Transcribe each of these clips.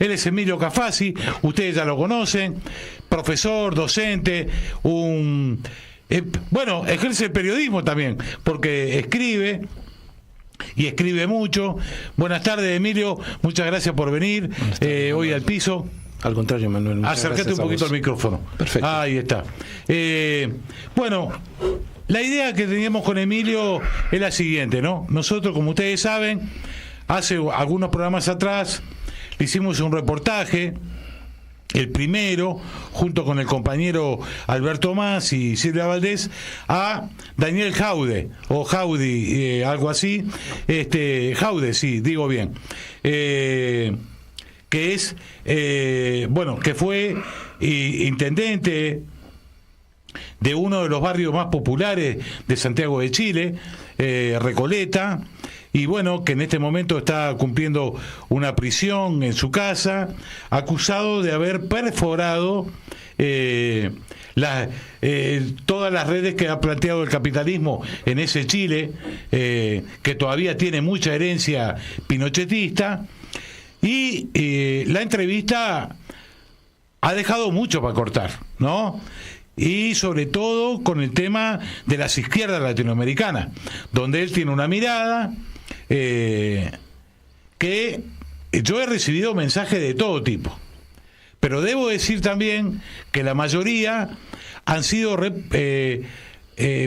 Él es Emilio Cafasi, ustedes ya lo conocen, profesor, docente, bueno, ejerce el periodismo también, porque escribe, y escribe mucho. Buenas tardes, Emilio, muchas gracias por venir hoy al piso. Al contrario, Manuel. Acércate un poquito al micrófono. Perfecto. Ahí está. Bueno, la idea que teníamos con Emilio es la siguiente, ¿no? Nosotros, como ustedes saben, hace algunos programas atrás le hicimos un reportaje, el primero, junto con el compañero Alberto Mas y Silvia Valdés, a Daniel Jaude, o Jaudi, algo así. Jaude, sí, digo bien. Que es, que fue intendente de uno de los barrios más populares de Santiago de Chile, Recoleta, y bueno, que en este momento está cumpliendo una prisión en su casa, acusado de haber perforado todas las redes que ha planteado el capitalismo en ese Chile, que todavía tiene mucha herencia pinochetista. Y la entrevista ha dejado mucho para cortar, ¿no? Y sobre todo con el tema de las izquierdas latinoamericanas, donde él tiene una mirada que yo he recibido mensajes de todo tipo, pero debo decir también que la mayoría han sido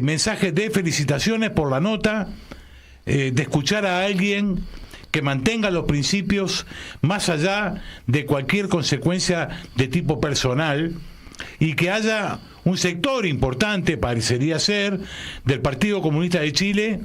mensajes de felicitaciones por la nota, de escuchar a alguien que mantenga los principios más allá de cualquier consecuencia de tipo personal, y que haya un sector importante, parecería ser, del Partido Comunista de Chile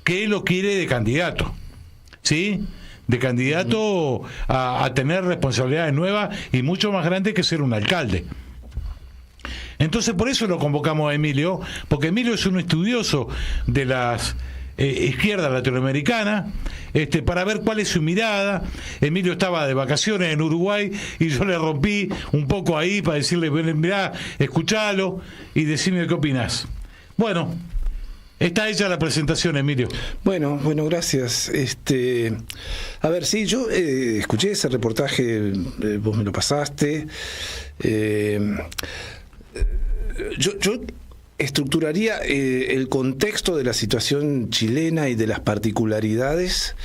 que lo quiere de candidato, ¿sí? De candidato a tener responsabilidades nuevas y mucho más grandes que ser un alcalde. Entonces por eso lo convocamos a Emilio, porque Emilio es un estudioso de las izquierda latinoamericana, para ver cuál es su mirada. Emilio estaba de vacaciones en Uruguay y yo le rompí un poco ahí para decirle, mirá, escuchalo y decime qué opinás. Bueno, está hecha la presentación, Emilio. Bueno, gracias. A ver, sí, yo escuché ese reportaje, vos me lo pasaste. Yo estructuraría el contexto de la situación chilena y de las particularidades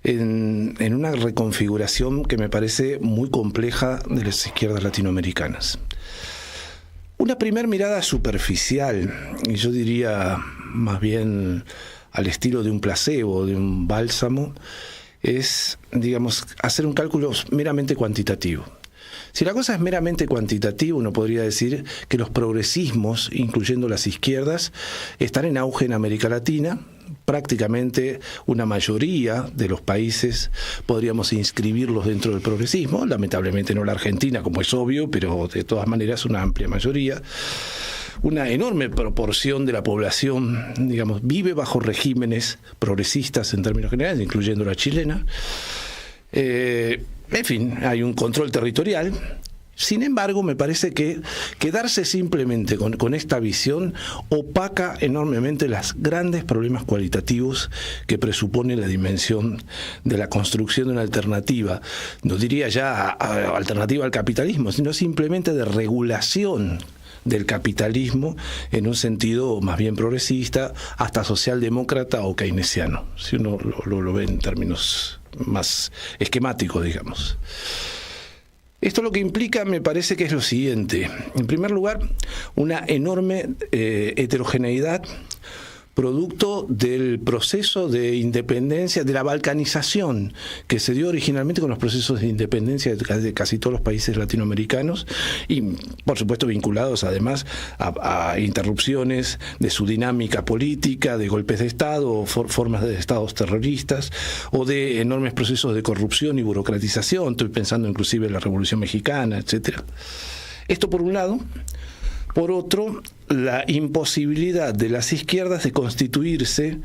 en una reconfiguración que me parece muy compleja de las izquierdas latinoamericanas. Una primera mirada superficial, y yo diría más bien al estilo de un placebo, de un bálsamo, es, digamos, hacer un cálculo meramente cuantitativo. Si la cosa es meramente cuantitativa, uno podría decir que los progresismos, incluyendo las izquierdas, están en auge en América Latina. Prácticamente una mayoría de los países podríamos inscribirlos dentro del progresismo, lamentablemente no la Argentina, como es obvio, pero de todas maneras una amplia mayoría. Una enorme proporción de la población, digamos, vive bajo regímenes progresistas en términos generales, incluyendo la chilena. En fin, hay un control territorial. Sin embargo, me parece que quedarse simplemente con esta visión opaca enormemente los grandes problemas cualitativos que presupone la dimensión de la construcción de una alternativa, no diría ya alternativa al capitalismo, sino simplemente de regulación del capitalismo en un sentido más bien progresista, hasta socialdemócrata o keynesiano, si uno lo ve en términos más esquemáticos, digamos. Esto lo que implica, me parece que es lo siguiente. En primer lugar, una enorme heterogeneidad producto del proceso de independencia, de la balcanización que se dio originalmente con los procesos de independencia de casi todos los países latinoamericanos y, por supuesto, vinculados además a interrupciones de su dinámica política, de golpes de Estado, o formas de estados terroristas, o de enormes procesos de corrupción y burocratización. Estoy pensando inclusive en la Revolución Mexicana, etcétera. Esto por un lado. Por otro, la imposibilidad de las izquierdas de constituirse,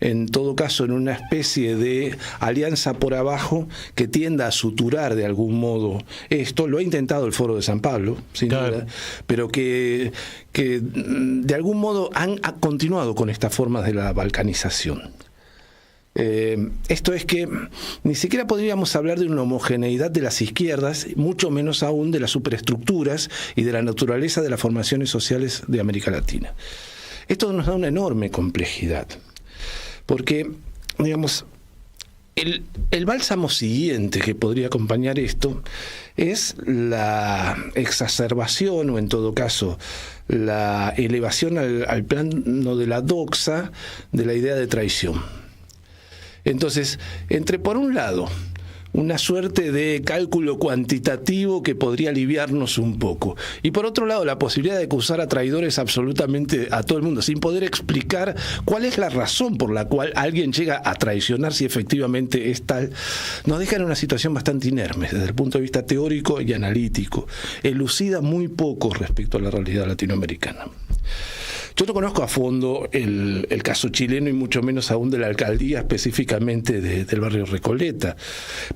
en todo caso, en una especie de alianza por abajo que tienda a suturar de algún modo esto. Lo ha intentado el Foro de San Pablo, sin duda, pero que de algún modo ha continuado con estas formas de la balcanización. Esto es que ni siquiera podríamos hablar de una homogeneidad de las izquierdas, mucho menos aún de las superestructuras y de la naturaleza de las formaciones sociales de América Latina. Esto nos da una enorme complejidad, porque, digamos, el bálsamo siguiente que podría acompañar esto es la exacerbación, o en todo caso la elevación al plano de la doxa de la idea de traición. Entonces, entre por un lado una suerte de cálculo cuantitativo que podría aliviarnos un poco, y por otro lado la posibilidad de acusar a traidores absolutamente a todo el mundo, sin poder explicar cuál es la razón por la cual alguien llega a traicionar, si efectivamente es tal, nos deja en una situación bastante inerme desde el punto de vista teórico y analítico, elucida muy poco respecto a la realidad latinoamericana. Yo no conozco a fondo el caso chileno y mucho menos aún de la alcaldía específicamente del barrio Recoleta,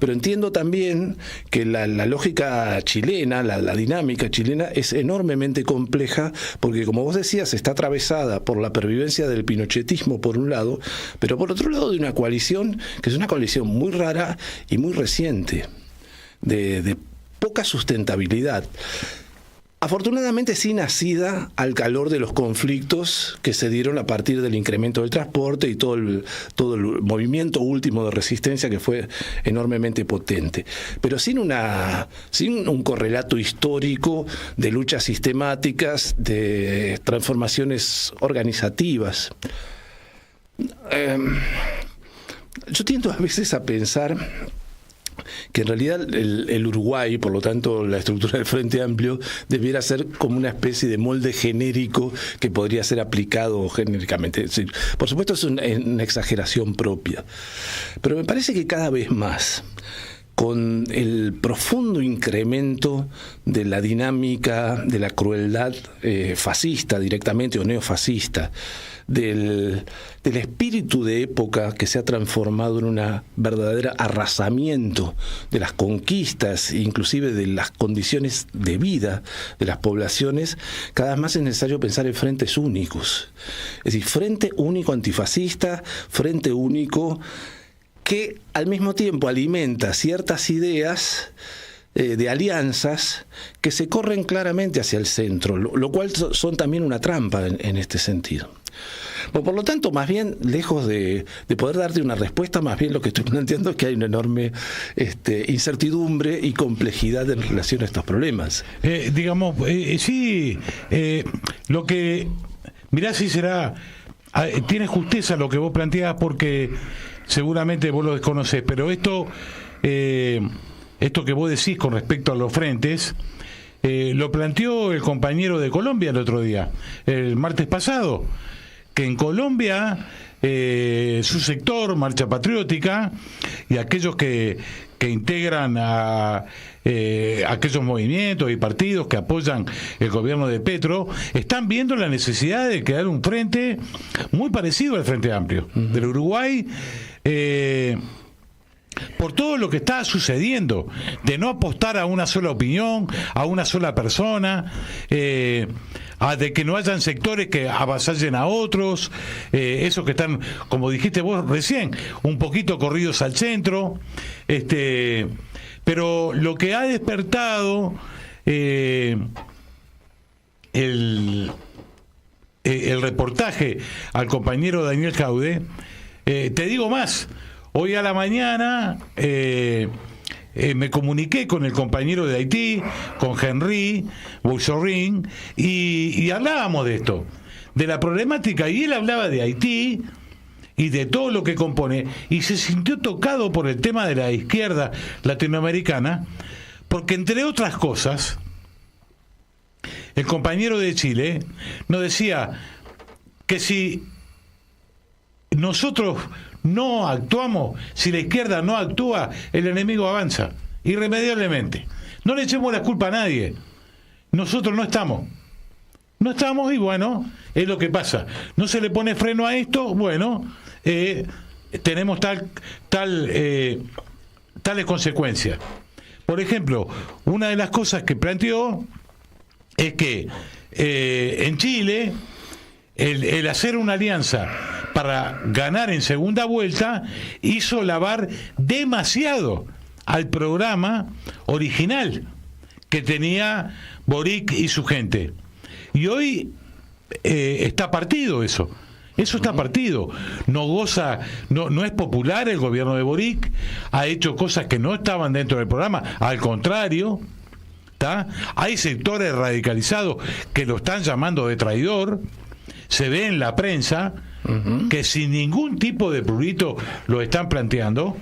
pero entiendo también que la lógica chilena, la dinámica chilena es enormemente compleja porque, como vos decías, está atravesada por la pervivencia del pinochetismo por un lado, pero por otro lado de una coalición que es una coalición muy rara y muy reciente, de poca sustentabilidad. Afortunadamente sí nacida al calor de los conflictos que se dieron a partir del incremento del transporte y todo el movimiento último de resistencia que fue enormemente potente, pero sin un correlato histórico de luchas sistemáticas, de transformaciones organizativas. Yo tiendo a veces a pensar que en realidad el Uruguay, por lo tanto la estructura del Frente Amplio, debiera ser como una especie de molde genérico que podría ser aplicado genéricamente. Es decir, por supuesto es una exageración propia, pero me parece que cada vez más, con el profundo incremento de la dinámica, de la crueldad fascista directamente o neofascista, del espíritu de época que se ha transformado en un verdadero arrasamiento de las conquistas, inclusive de las condiciones de vida de las poblaciones, cada vez más es necesario pensar en frentes únicos. Es decir, frente único antifascista, frente único que al mismo tiempo alimenta ciertas ideas de alianzas que se corren claramente hacia el centro, lo cual son también una trampa en este sentido. Por lo tanto, más bien, lejos de poder darte una respuesta, más bien lo que estoy planteando es que hay una enorme incertidumbre y complejidad en relación a estos problemas. Lo que... Mirá si será... tiene justeza lo que vos planteás porque seguramente vos lo desconocés, pero esto que vos decís con respecto a los frentes, lo planteó el compañero de Colombia el otro día, el martes pasado, que en Colombia su sector, Marcha Patriótica, y aquellos que integran a aquellos movimientos y partidos que apoyan el gobierno de Petro, están viendo la necesidad de crear un frente muy parecido al Frente Amplio del Uruguay, por todo lo que está sucediendo, de no apostar a una sola opinión, a una sola persona, de que no hayan sectores que avasallen a otros, esos que están, como dijiste vos recién, un poquito corridos al centro, pero lo que ha despertado el reportaje al compañero Daniel Jaude, te digo más. Hoy a la mañana me comuniqué con el compañero de Haití, con Henry Bouchorin, y hablábamos de esto, de la problemática, y él hablaba de Haití y de todo lo que compone, y se sintió tocado por el tema de la izquierda latinoamericana, porque entre otras cosas, el compañero de Chile nos decía que si nosotros no actuamos, si la izquierda no actúa, el enemigo avanza irremediablemente. No le echemos la culpa a nadie. Nosotros no estamos y bueno, es lo que pasa. No se le pone freno a esto, bueno, tenemos tales consecuencias. Por ejemplo, una de las cosas que planteó es que en Chile el hacer una alianza para ganar en segunda vuelta hizo lavar demasiado al programa original que tenía Boric y su gente. Y hoy está partido eso. Eso está partido. No goza, no es popular el gobierno de Boric, ha hecho cosas que no estaban dentro del programa, al contrario, ¿tá? Hay sectores radicalizados que lo están llamando de traidor, se ve en la prensa que sin ningún tipo de prurito lo están planteando.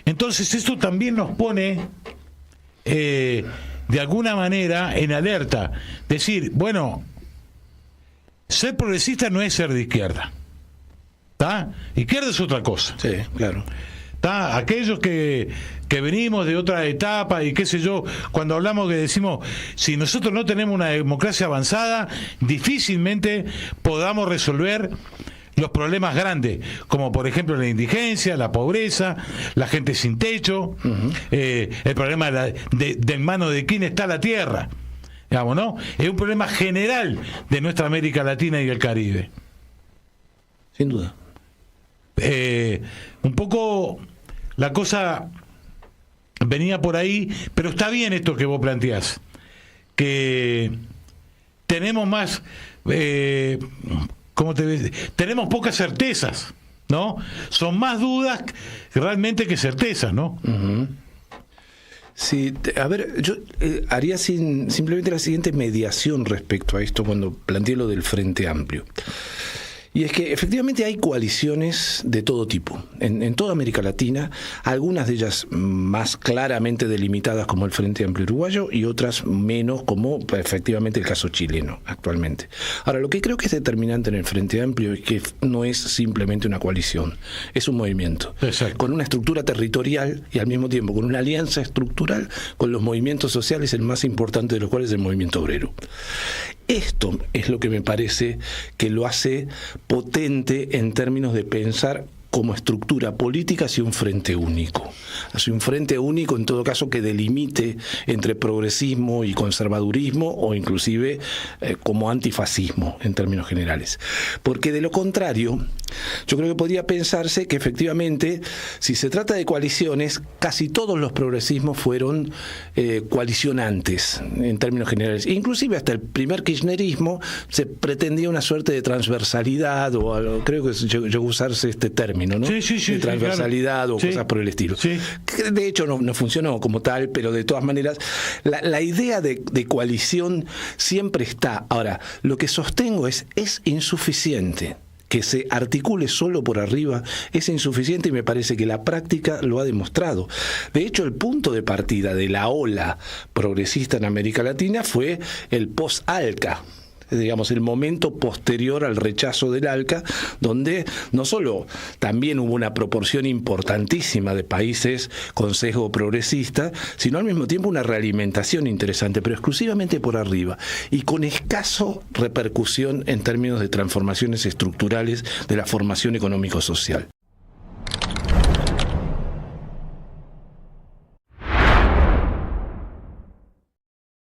Entonces esto también nos pone de alguna manera en alerta, decir, bueno, ser progresista no es ser de izquierda, ¿tá? Izquierda es otra cosa. Sí, claro. ¿Tá? Aquellos que venimos de otra etapa y qué sé yo, cuando hablamos que decimos, si nosotros no tenemos una democracia avanzada, difícilmente podamos resolver los problemas grandes, como por ejemplo la indigencia, la pobreza, la gente sin techo, el problema de en manos de quién está la tierra, digamos, ¿no? Es un problema general de nuestra América Latina y el Caribe. Sin duda. Un poco la cosa venía por ahí, pero está bien esto que vos planteás, que tenemos más, tenemos pocas certezas, ¿no? Son más dudas realmente que certezas, ¿no? Sí, a ver, yo haría simplemente la siguiente mediación respecto a esto cuando planteé lo del Frente Amplio. Y es que efectivamente hay coaliciones de todo tipo, en toda América Latina, algunas de ellas más claramente delimitadas como el Frente Amplio Uruguayo y otras menos, como efectivamente el caso chileno actualmente. Ahora, lo que creo que es determinante en el Frente Amplio es que no es simplemente una coalición, es un movimiento. Exacto. Con una estructura territorial y al mismo tiempo con una alianza estructural con los movimientos sociales, el más importante de los cuales es el movimiento obrero. Esto es lo que me parece que lo hace potente en términos de pensar como estructura política hacia un frente único. Hacia un frente único, en todo caso, que delimite entre progresismo y conservadurismo o inclusive como antifascismo en términos generales. Porque de lo contrario, yo creo que podría pensarse que efectivamente, si se trata de coaliciones, casi todos los progresismos fueron coalicionantes en términos generales. Inclusive hasta el primer kirchnerismo se pretendía una suerte de transversalidad, o algo, creo que llegó a usarse este término, ¿no? Sí, de transversalidad, claro. O cosas por el estilo. Sí. Que de hecho no funcionó como tal, pero de todas maneras la idea de coalición siempre está. Ahora, lo que sostengo es insuficiente. Que se articule solo por arriba es insuficiente y me parece que la práctica lo ha demostrado. De hecho, el punto de partida de la ola progresista en América Latina fue el post-ALCA, digamos, el momento posterior al rechazo del ALCA, donde no solo también hubo una proporción importantísima de países con sesgo progresista, sino al mismo tiempo una realimentación interesante, pero exclusivamente por arriba, y con escaso repercusión en términos de transformaciones estructurales de la formación económico-social.